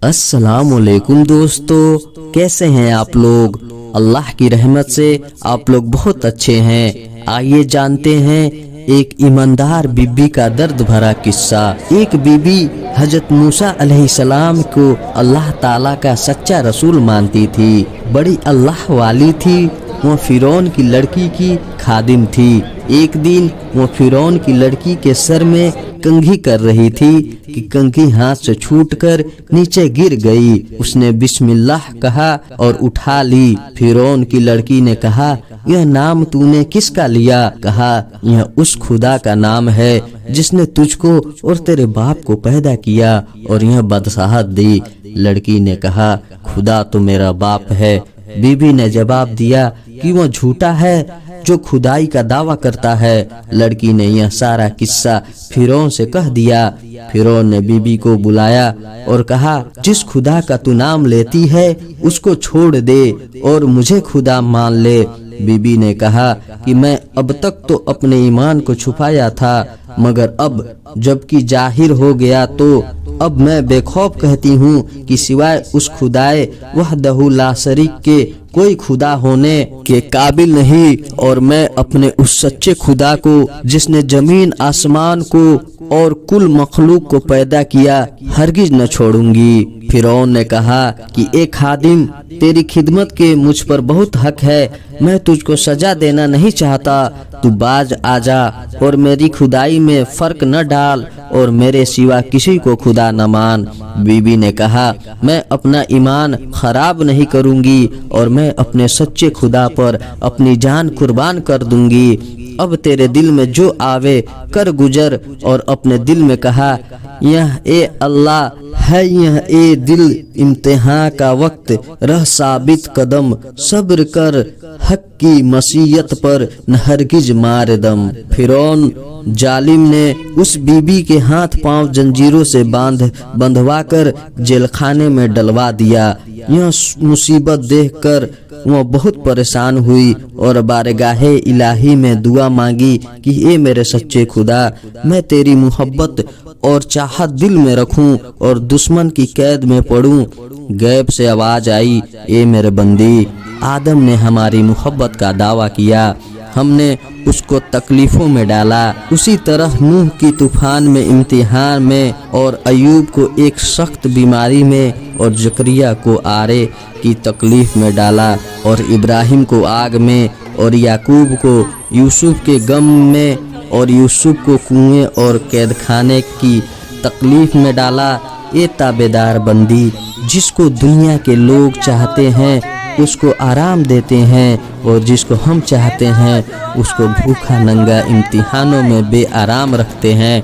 अस्सलाम वालेकुम दोस्तों, कैसे हैं आप लोग। अल्लाह की रहमत से आप लोग बहुत अच्छे हैं। आइए जानते हैं एक ईमानदार बीबी का दर्द भरा किस्सा। एक बीबी हजरत मूसा अलैहिस्सलाम को अल्लाह ताला का सच्चा रसूल मानती थी, बड़ी अल्लाह वाली थी। वो फिरौन की लड़की की खादिम थी। एक दिन वो फिरौन की लड़की के सर में कंघी कर रही थी कि कंघी हाथ से छूटकर नीचे गिर गई। उसने बिस्मिल्लाह कहा और उठा ली। फिरौन की लड़की ने कहा, यह नाम तूने किसका लिया? कहा, यह उस खुदा का नाम है जिसने तुझको और तेरे बाप को पैदा किया और यह बादशाहत दी। लड़की ने कहा, खुदा तो मेरा बाप है। बीबी ने जवाब दिया कि वह झूठा है जो खुदाई का दावा करता है। लड़की ने यह सारा किस्सा फिरौन से कह दिया। फिरौन ने बीबी को बुलाया और कहा, जिस खुदा का तू नाम लेती है उसको छोड़ दे और मुझे खुदा मान ले। बीबी ने कहा कि मैं अब तक तो अपने ईमान को छुपाया था, मगर अब जबकि जाहिर हो गया तो अब मैं बेखौफ कहती हूँ कि सिवाय उस खुदाए वहदहु ला शरीक के कोई खुदा होने के काबिल नहीं, और मैं अपने उस सच्चे खुदा को जिसने जमीन आसमान को और कुल मखलूक को पैदा किया हरगिज न छोड़ूंगी। फिरौन ने कहा कि एक खादिम, तेरी खिदमत के मुझ पर बहुत हक है। मैं तुझको सजा देना नहीं चाहता। तू बाज आजा और मेरी खुदाई में फर्क न डाल और मेरे सिवा किसी को खुदा न मान। बीबी ने कहा, मैं अपना ईमान खराब नहीं करूंगी और मैं अपने सच्चे खुदा पर अपनी जान कुर्बान कर दूंगी। अब तेरे दिल में जो आवे कर गुजर। और अपने दिल में कहा, यह ए अल्लाह है, यह ए दिल इम्तिहान का वक्त रह साबित कदम। सब्र कर हक की मसीयत पर न हरगिज मार दम। फिरौन जालिम ने उस बीबी के हाथ पांव जंजीरों से बंधवा कर जेलखाने में डलवा दिया। यह मुसीबत देखकर वह बहुत परेशान हुई और बारगाहे इलाही में दुआ मांगी कि ए मेरे सच्चे खुदा, मैं तेरी मोहब्बत और चाहत दिल में रखूं और दुश्मन की कैद में पड़ूं। गैब से आवाज आई, ए मेरे बंदी, आदम ने हमारी मोहब्बत का दावा किया, हमने उसको तकलीफों में डाला। उसी तरह नूह की तूफान में इम्तिहान में, और अयूब को एक सख्त बीमारी में, और जकरिया को आरे की तकलीफ में डाला, और इब्राहिम को आग में, और याकूब को यूसुफ के गम में, और यूसुफ को कुएं और कैदखाने की तकलीफ में डाला। ये ताबेदार बंदी, जिसको दुनिया के लोग चाहते हैं उसको आराम देते हैं, और जिसको हम चाहते हैं उसको भूखा नंगा इम्तिहानों में बेआराम रखते हैं।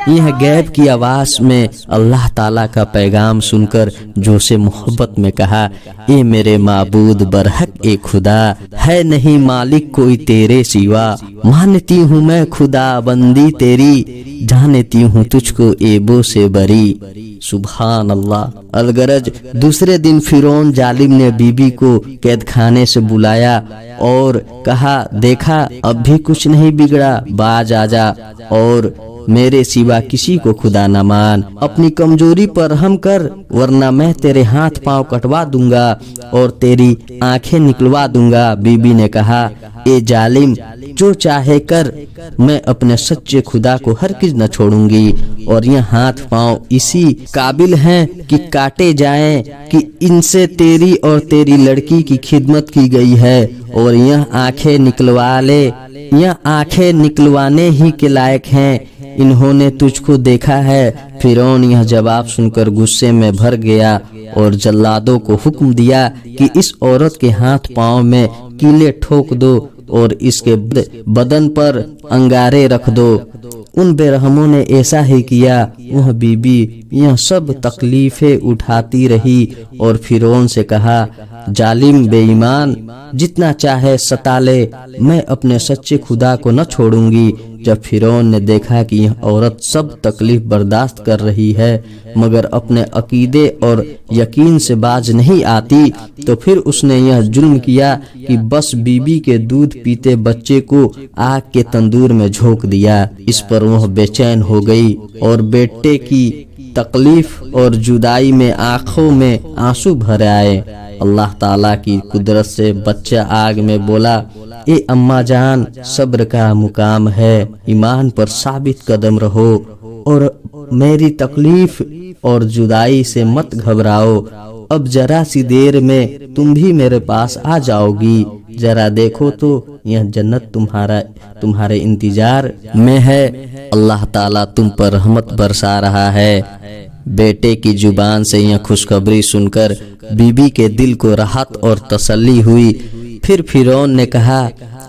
यह गैब की आवाज में अल्लाह ताला का पैगाम सुनकर जो से मोहब्बत में कहा, ए मेरे माबूद बरहक ए खुदा, है नहीं मालिक कोई तेरे सिवा। मानती हूँ मैं खुदा बंदी तेरी, जानती हूँ तुझको एबो से बरी। सुभान अल्लाह। अलगरज दूसरे दिन फिरौन जालिम ने बीबी को कैदखाने से बुलाया और कहा, देखा अब भी कुछ नहीं बिगड़ा, बाज आजा और मेरे सिवा किसी को खुदा न मान। अपनी कमजोरी पर रहम कर, वरना मैं तेरे हाथ पांव कटवा दूंगा और तेरी आंखें निकलवा दूंगा। बीबी ने कहा, ए जालिम, जो चाहे कर, मैं अपने सच्चे खुदा को हरगिज न छोड़ूंगी, और यह हाथ पांव इसी काबिल हैं कि काटे जाएं कि इनसे तेरी और तेरी लड़की की खिदमत की गई है, और यह आंखें निकलवा ले, यह आंखें निकलवाने ही के लायक हैं। इन्होंने तुझको देखा है। फिरौन यह जवाब सुनकर गुस्से में भर गया और जल्लादों को हुक्म दिया कि इस औरत के हाथ पांव में कीले ठोक दो और इसके बदन पर अंगारे रख दो। उन बेरहमों ने ऐसा ही किया। वह बीबी यह सब तकलीफें उठाती रही और फिरौन से कहा, जालिम बेईमान, जितना चाहे सता ले, मैं अपने सच्चे खुदा को न छोड़ूंगी। जब फिरौन ने देखा कि यह औरत सब तकलीफ बर्दाश्त कर रही है मगर अपने अकीदे और यकीन से बाज नहीं आती, तो फिर उसने यह जुल्म किया कि बस बीबी के दूध पीते बच्चे को आग के तंदूर में झोंक दिया। इस पर वह बेचैन हो गई और बेटे की तकलीफ और जुदाई में आंखों में आंसू भर आए। अल्लाह ताला की कुदरत से बच्चा आग में बोला, ए अम्मा जान, सब्र का मुकाम है, ईमान पर साबित कदम रहो और मेरी तकलीफ और जुदाई से मत घबराओ। अब जरा सी देर में तुम भी मेरे पास आ जाओगी। जरा देखो तो यह जन्नत तुम्हारे इंतजार में है। अल्लाह ताला तुम पर रहमत बरसा रहा है। बेटे की जुबान से यह खुशखबरी सुनकर बीबी के दिल को राहत और तसल्ली हुई। फिर फिरौन ने कहा,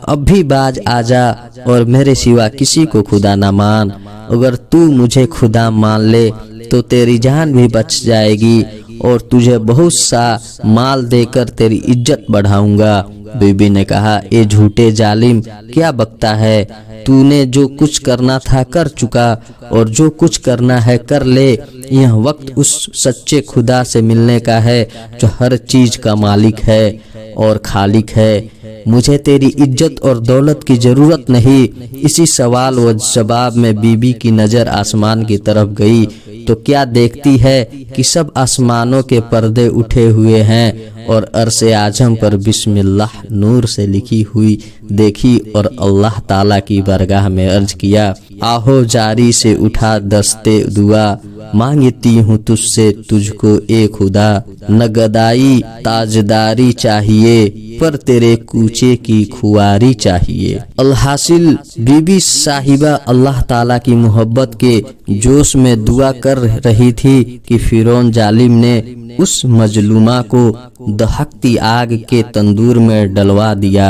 अब भी बाज आजा और मेरे सिवा किसी को खुदा न मान। अगर तू मुझे खुदा मान ले तो तेरी जान भी बच जाएगी और तुझे बहुत सा माल देकर तेरी इज्जत बढ़ाऊंगा। बीबी ने कहा, ए झूठे जालिम, क्या बकता है? तूने जो कुछ करना था कर चुका और जो कुछ करना है कर ले। यह वक्त उस सच्चे खुदा से मिलने का है जो हर चीज का मालिक है और खालिक है। मुझे तेरी इज्जत और दौलत की जरूरत नहीं। इसी सवाल व जवाब में बीबी की नजर आसमान की तरफ गई तो क्या देखती है कि सब आसमानों के पर्दे उठे हुए हैं और अरसे आजम पर बिस्मिल्लाह नूर से लिखी हुई देखी और अल्लाह ताला की बारगाह में अर्ज किया, आहो जारी से उठा दस्ते दुआ, मांगती हूँ तुझसे तुझको ए खुदा। न गदाई ताजदारी चाहिए पर तेरे कूचे की खुआरी चाहिए। अलहासिल बीबी साहिबा अल्लाह ताला की मोहब्बत के जोश में दुआ कर रही थी कि फिरौन जालिम ने उस मजलूमा को दहकती आग के तंदूर में डलवा दिया।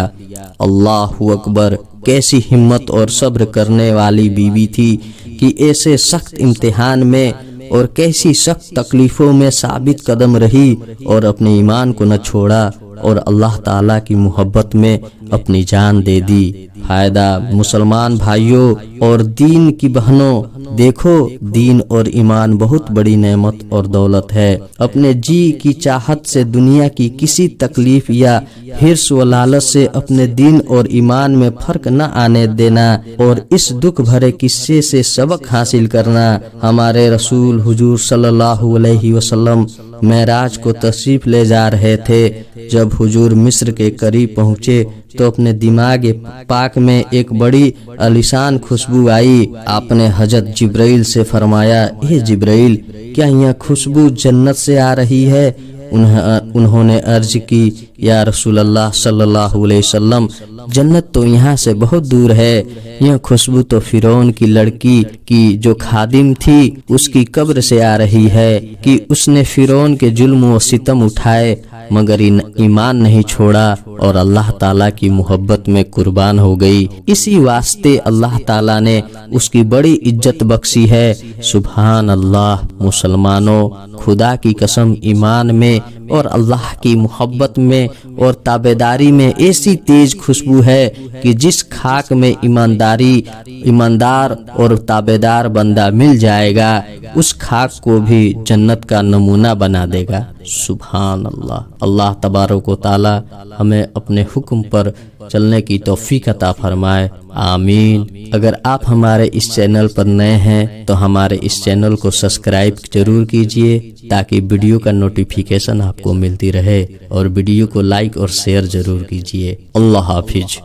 अल्लाहु अकबर, कैसी हिम्मत और सब्र करने वाली बीबी थी कि ऐसे सख्त इम्तिहान में और कैसी सख्त तकलीफों में साबित कदम रही और अपने ईमान को न छोड़ा और अल्लाह ताला की मोहब्बत में अपनी जान दे दी। फायदा मुसलमान भाइयों और दीन की बहनों, देखो दीन और ईमान बहुत बड़ी नेमत और दौलत है। अपने जी की चाहत से दुनिया की किसी तकलीफ या हिर्स व लालच से अपने दीन और ईमान में फर्क न आने देना और इस दुख भरे किस्से से सबक हासिल करना। हमारे रसूल हुजूर सल्लल्लाहु अलैहि वसल्लम मेराज को तशरीफ ले जा रहे थे। जब हुजूर मिस्र के करीब पहुँचे तो अपने दिमाग पाक में एक बड़ी आलीशान खुशबू आई। आपने हजरत जिब्राइल से फरमाया, हे जिब्राइल, क्या यह खुशबू जन्नत से आ रही है? उन्होंने अर्ज की, या रसूलल्लाह सल्लल्लाहु अलैहि वसल्लम, जन्नत तो यहाँ से बहुत दूर है। यह खुशबू तो फिरौन की लड़की की जो खादिम थी उसकी कब्र से आ रही है कि उसने फिरौन के जुल्म व सितम उठाए मगर ईमान नहीं छोड़ा और अल्लाह ताला की मोहब्बत में कुर्बान हो गई। इसी वास्ते अल्लाह ताला ने उसकी बड़ी इज्जत बख्शी है। सुभान अल्लाह। मुसलमानों, खुदा की कसम, ईमान में और अल्लाह की मोहब्बत में और ताबेदारी में ऐसी तेज खुशबू है कि जिस खाक में ईमानदार और ताबेदार बंदा मिल जाएगा उस खाक को भी जन्नत का नमूना बना देगा। सुभान अल्लाह। अल्लाह तबारक व तआला हमें अपने हुक्म पर चलने की तौफीक अता फरमाए। आमीन। अगर आप हमारे इस चैनल पर नए हैं तो हमारे इस चैनल को सब्सक्राइब जरूर कीजिए ताकि वीडियो का नोटिफिकेशन आपको मिलती रहे और वीडियो को लाइक और शेयर जरूर कीजिए। अल्लाह हाफिज।